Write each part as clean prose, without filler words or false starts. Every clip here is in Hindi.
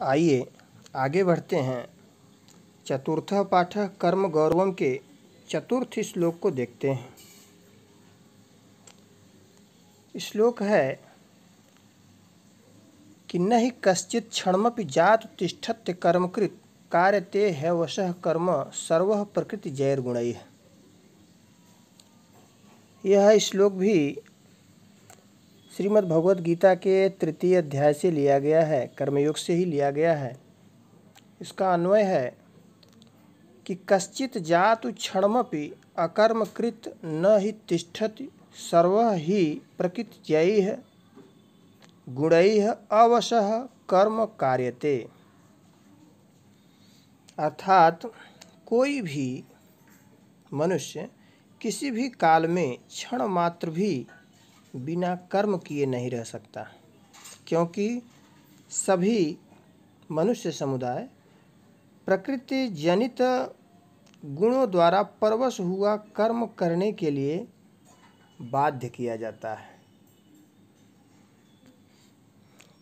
आइए आगे बढ़ते हैं। चतुर्थः पाठः कर्म गौरवम के चतुर्थ श्लोक को देखते हैं। श्लोक है कि न हि कश्चित् क्षणमपि जातु तिष्ठत्य कर्मकृत् कार्यते ह्यवशः कर्म सर्वः प्रकृति जैर्गुणैः। यह श्लोक भी श्रीमद् भगवद गीता के 3 अध्याय से लिया गया है, कर्मयोग से ही लिया गया है। इसका अन्वय है कि कश्चित् जातु क्षणमपि अकर्मकृत् न हि तिष्ठति सर्वः हि प्रकृतिजैः गुणैः अवशः कर्म कार्यते। अर्थात कोई भी मनुष्य किसी भी काल में क्षण मात्र भी बिना कर्म किए नहीं रह सकता, क्योंकि सभी मनुष्य समुदाय प्रकृति जनित गुणों द्वारा परवश हुआ कर्म करने के लिए बाध्य किया जाता है।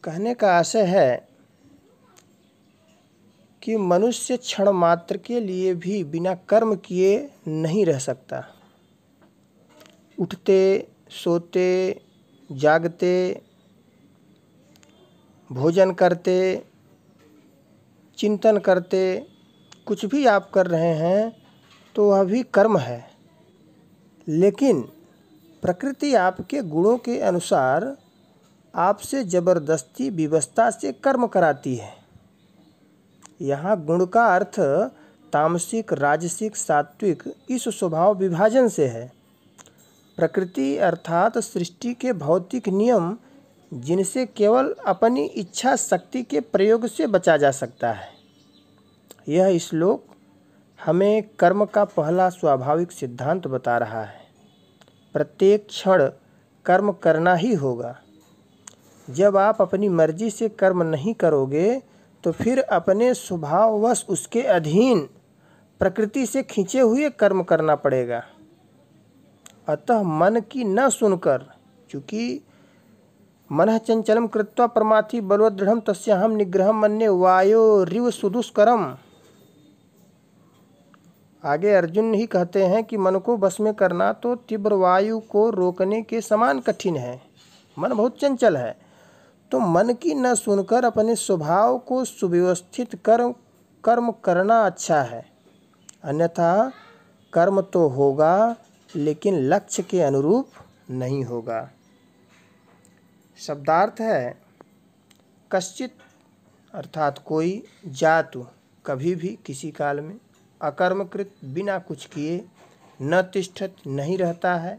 कहने का आशय है कि मनुष्य क्षण मात्र के लिए भी बिना कर्म किए नहीं रह सकता। उठते, सोते, जागते, भोजन करते, चिंतन करते, कुछ भी आप कर रहे हैं तो वह भी कर्म है। लेकिन प्रकृति आपके गुणों के अनुसार आपसे जबरदस्ती विवशता से कर्म कराती है। यहाँ गुण का अर्थ तामसिक, राजसिक, सात्विक इस स्वभाव विभाजन से है। प्रकृति अर्थात सृष्टि के भौतिक नियम, जिनसे केवल अपनी इच्छा शक्ति के प्रयोग से बचा जा सकता है। यह श्लोक हमें कर्म का पहला स्वाभाविक सिद्धांत बता रहा है। प्रत्येक क्षण कर्म करना ही होगा। जब आप अपनी मर्जी से कर्म नहीं करोगे तो फिर अपने स्वभाववश उसके अधीन प्रकृति से खींचे हुए कर्म करना पड़ेगा। अतः मन की न सुनकर, चूँकि मनः चंचलम कृत्वा परमार्थि बलवदृढ़ं तस्याहं निग्रहं मन्ये वायोरिव सुदुष्करम। आगे अर्जुन ही कहते हैं कि मन को बस में करना तो तीव्र वायु को रोकने के समान कठिन है। मन बहुत चंचल है, तो मन की न सुनकर अपने स्वभाव को सुव्यवस्थित कर्म करना अच्छा है। अन्यथा कर्म तो होगा लेकिन लक्ष्य के अनुरूप नहीं होगा। शब्दार्थ है कश्चित अर्थात कोई, जातु कभी भी किसी काल में, अकर्मकृत बिना कुछ किए, न तिष्ठत नहीं रहता है,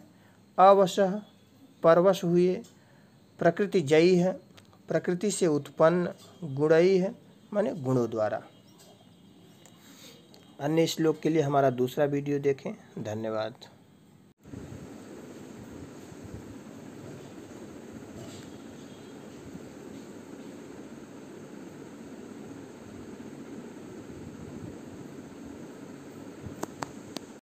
अवशः परवश हुए, प्रकृति जयी है प्रकृति से उत्पन्न, गुणई है माने गुणों द्वारा। अन्य श्लोक के लिए हमारा दूसरा वीडियो देखें। धन्यवाद।